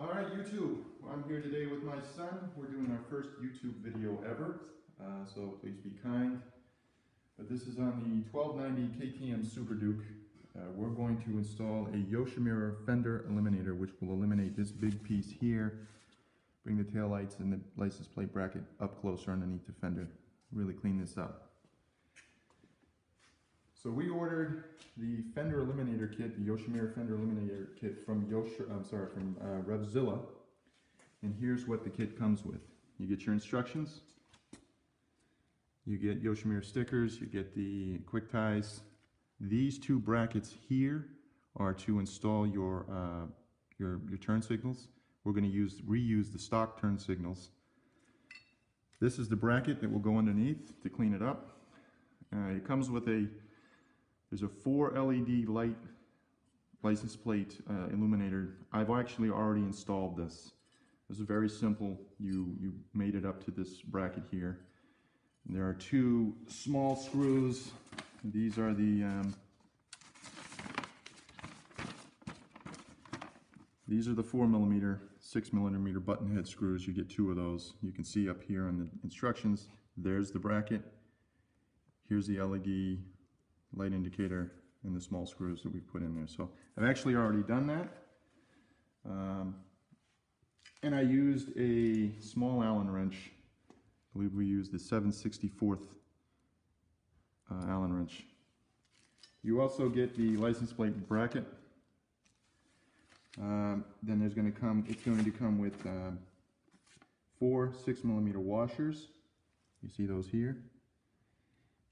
Alright YouTube, I'm here today with my son. We're doing our first YouTube video ever, so please be kind. But this is on the 1290 KTM Super Duke. We're going to install a Yoshimura Fender Eliminator, which will eliminate this big piece here, bring the taillights and the license plate bracket up closer underneath the fender, really clean this up. So we ordered the Fender Eliminator kit, the Yoshimura Fender Eliminator kit from Revzilla, and here's what the kit comes with. You get your instructions, you get Yoshimura stickers, you get the quick ties. These two brackets here are to install your turn signals. We're going to reuse the stock turn signals. This is the bracket that will go underneath to clean it up. It comes with there's a 4 LED light license plate illuminator. I've actually already installed this. This is very simple. You made it up to this bracket here. And there are two small screws. These are the 4mm, 6mm button head screws. You get two of those. You can see up here on the instructions. There's the bracket. Here's the LED light indicator and the small screws that we've put in there. So I've actually already done that. And I used a small Allen wrench. I believe we used the 7/64 Allen wrench. You also get the license plate bracket. Then it's going to come with 4 6mm washers. You see those here.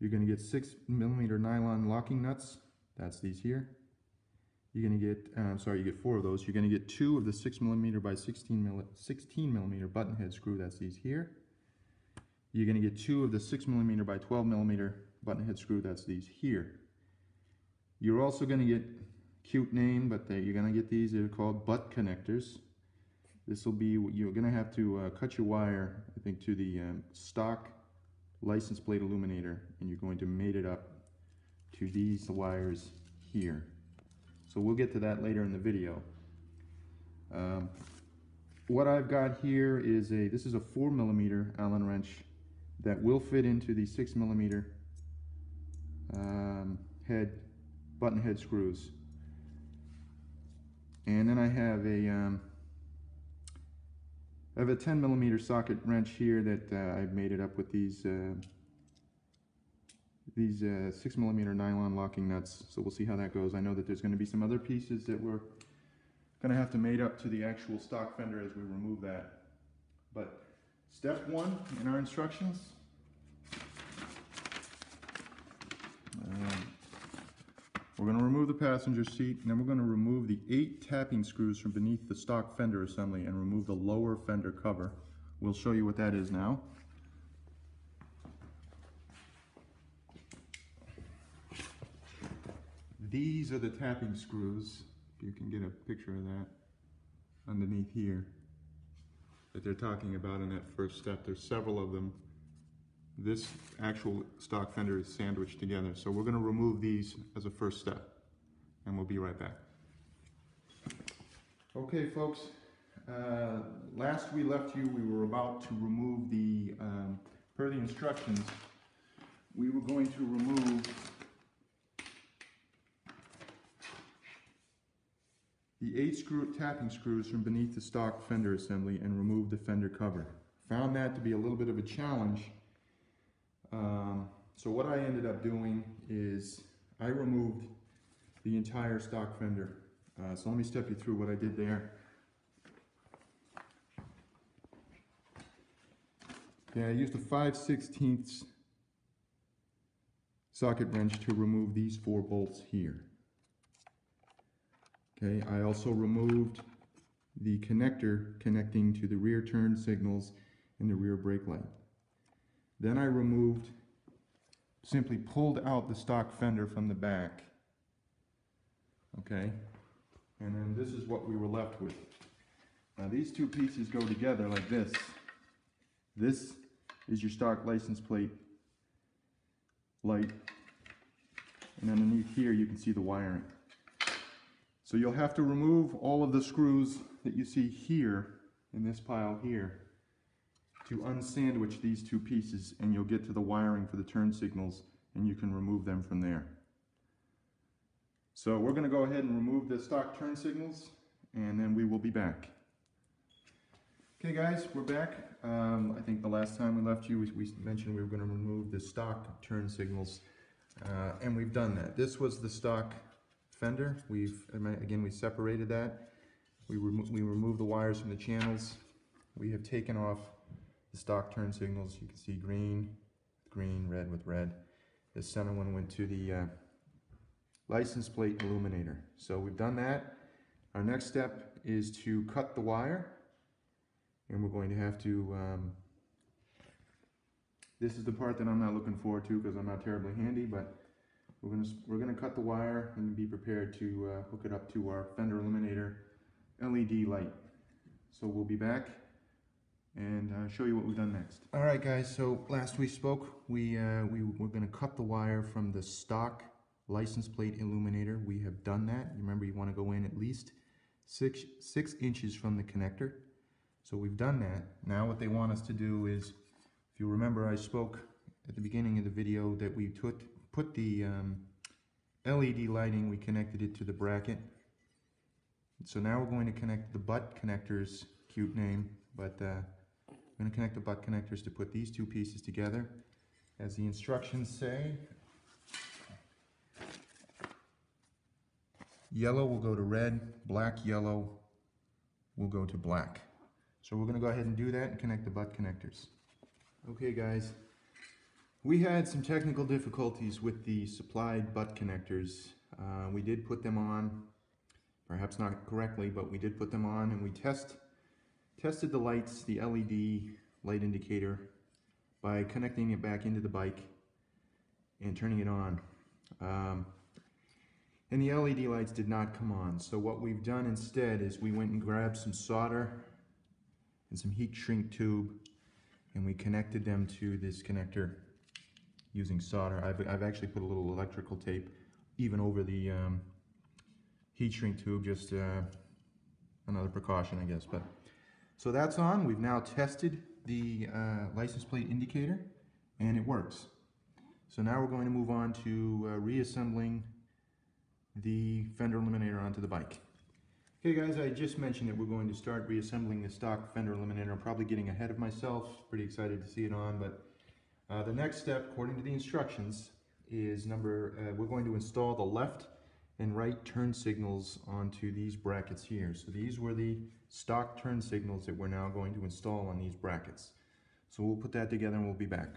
You're going to get 6mm nylon locking nuts. That's these here. You're going to get, you get 4 of those. You're going to get 2 of the 6mm by 16mm button head screw. That's these here. You're going to get 2 of the 6mm by 12mm button head screw. That's these here. You're also going to get, cute name, but you're going to get these. They're called butt connectors. This will be, you're going to have to cut your wire, I think, to the stock license plate illuminator, and you're going to mate it up to these wires here. So we'll get to that later in the video. What I've got here is this is a 4mm Allen wrench that will fit into the 6mm button head screws. And then I have a 10mm socket wrench here that I've made it up with these 6mm nylon locking nuts. So we'll see how that goes. I know that there's going to be some other pieces that we're going to have to mate up to the actual stock fender as we remove that. But step 1 in our instructions. We're going to remove the passenger seat, and then we're going to remove the 8 tapping screws from beneath the stock fender assembly and remove the lower fender cover. We'll show you what that is now. These are the tapping screws. You can get a picture of that underneath here that they're talking about in that first step. There's several of them. This actual stock fender is sandwiched together, so we're going to remove these as a first step, and we'll be right back. Okay folks, last we left you, we were about to remove the, per the instructions, we were going to remove the 8 tapping screws from beneath the stock fender assembly and remove the fender cover. Found that to be a little bit of a challenge. So what I ended up doing is I removed the entire stock fender. So let me step you through what I did there. Okay, I used a 5/16 socket wrench to remove these 4 bolts here. Okay, I also removed the connector connecting to the rear turn signals and the rear brake light. Then I simply pulled out the stock fender from the back. Okay, and then this is what we were left with. Now these two pieces go together like this. This is your stock license plate light, and underneath here you can see the wiring. So you'll have to remove all of the screws that you see here in this pile here to unsandwich these two pieces, and you'll get to the wiring for the turn signals, and you can remove them from there. So we're going to go ahead and remove the stock turn signals, and then we will be back. Okay guys, we're back. I think the last time we left you, we mentioned we were going to remove the stock turn signals, and we've done that. This was the stock Fender. We separated that. We removed the wires from the channels. We have taken off the stock turn signals. You can see green with green, red with red. The center one went to the license plate illuminator. So we've done that. Our next step is to cut the wire, and we're going to have to, this is the part that I'm not looking forward to because I'm not terribly handy, but we're gonna cut the wire and be prepared to hook it up to our Fender Eliminator LED light. So we'll be back and show you what we've done next. All right, guys. So last we spoke, we were going to cut the wire from the stock license plate illuminator. We have done that. Remember, you want to go in at least six inches from the connector. So we've done that. Now what they want us to do is, if you remember, I spoke at the beginning of the video that we put the LED lighting, we connected it to the bracket. So now we're going to connect the butt connectors, cute name, but we're going to connect the butt connectors to put these two pieces together. As the instructions say, yellow will go to red, black yellow will go to black. So we're going to go ahead and do that and connect the butt connectors. Okay guys, we had some technical difficulties with the supplied butt connectors. We did put them on, perhaps not correctly, but we did put them on, and we tested the lights, the LED light indicator, by connecting it back into the bike and turning it on. And the LED lights did not come on. So what we've done instead is we went and grabbed some solder and some heat shrink tube, and we connected them to this connector using solder. I've actually put a little electrical tape even over the heat shrink tube, just another precaution, I guess. But so that's on. We've now tested the license plate indicator, and it works. So now we're going to move on to reassembling the Fender Eliminator onto the bike. Okay guys, I just mentioned that we're going to start reassembling the stock Fender Eliminator. I'm probably getting ahead of myself. Pretty excited to see it on, but the next step, according to the instructions, is we're going to install the left and right turn signals onto these brackets here. So these were the stock turn signals that we're now going to install on these brackets. So we'll put that together and we'll be back.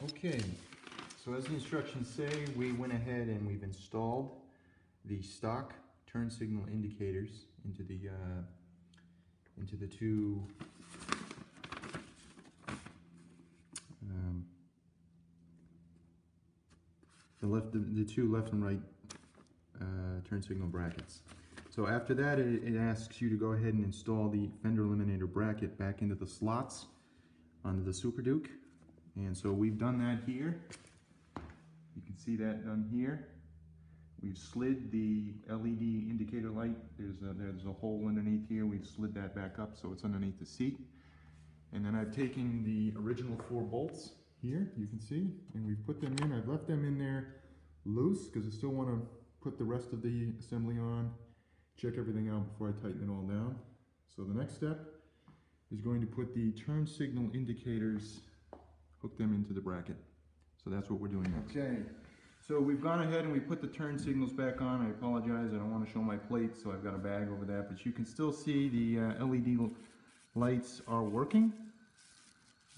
Okay, so as the instructions say, we went ahead and we've installed the stock turn signal indicators into the two the two left and right turn signal brackets. So after that, it asks you to go ahead and install the Fender Eliminator bracket back into the slots onto the Super Duke. And so we've done that here. You can see that done here. We've slid the LED indicator light. There's a hole underneath here. We've slid that back up so it's underneath the seat. And then I've taken the original 4 bolts here, you can see, and we've put them in. I've left them in there loose because I still want to put the rest of the assembly on, check everything out before I tighten it all down. So the next step is going to put the turn signal indicators, hook them into the bracket. So that's what we're doing next. Okay, so we've gone ahead and we put the turn signals back on. I apologize, I don't want to show my plate, so I've got a bag over that, but you can still see the LED lights are working.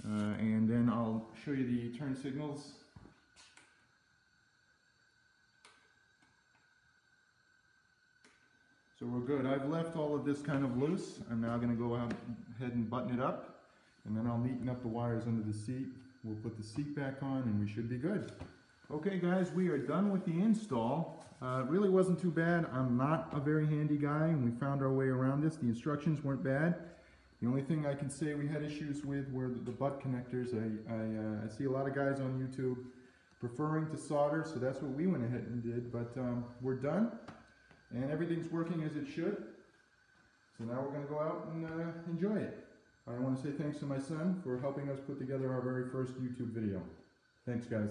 And then I'll show you the turn signals. So we're good. I've left all of this kind of loose. I'm now going to go ahead and button it up, and then I'll neaten up the wires under the seat. We'll put the seat back on and we should be good. Okay guys, we are done with the install. It really wasn't too bad. I'm not a very handy guy, and we found our way around this. The instructions weren't bad. The only thing I can say we had issues with were the butt connectors. I see a lot of guys on YouTube preferring to solder, so that's what we went ahead and did. But we're done, and everything's working as it should. So now we're going to go out and enjoy it. I want to say thanks to my son for helping us put together our very first YouTube video. Thanks, guys.